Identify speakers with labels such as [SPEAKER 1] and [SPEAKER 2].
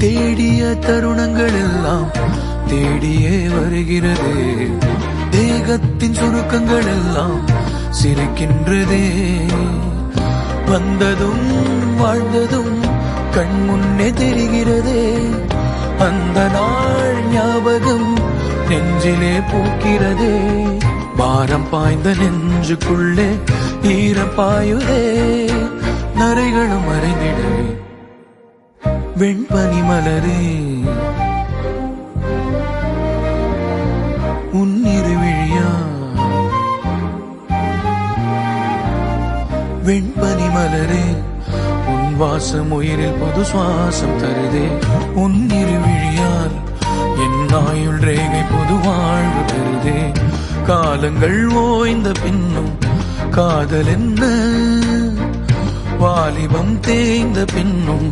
[SPEAKER 1] தேடிய தருணங்கள் எல்லாம் தேடியே வருகிறது. தேகத்தின் சுருக்கங்கள் எல்லாம் சிரிக்கின்றதே. வந்ததும் வாழ்ந்ததும் கண் முன்னே தெரிகிறதே. அந்த நாள் ஞாபகம் நெஞ்சிலே பூக்கிறதே. பாரம் பாய்ந்த நெஞ்சுக்குள்ளே ஈரம் பாயுதே. நரைகளும் மறைந்திடவே வெண்பனி மலரே உன்னிரு விழியா. வெண்பனி மலரே உன் வாசம் உயிரில் பொது சுவாசம் தருதே. உன்னிரு விழியால் என் ஆயுள் ரேகை பொது வாழ்வு தருதே. காலங்கள் ஓய்ந்த பின்னும் காதல் என்ன, வாலிபம் தேய்ந்த பின்னும்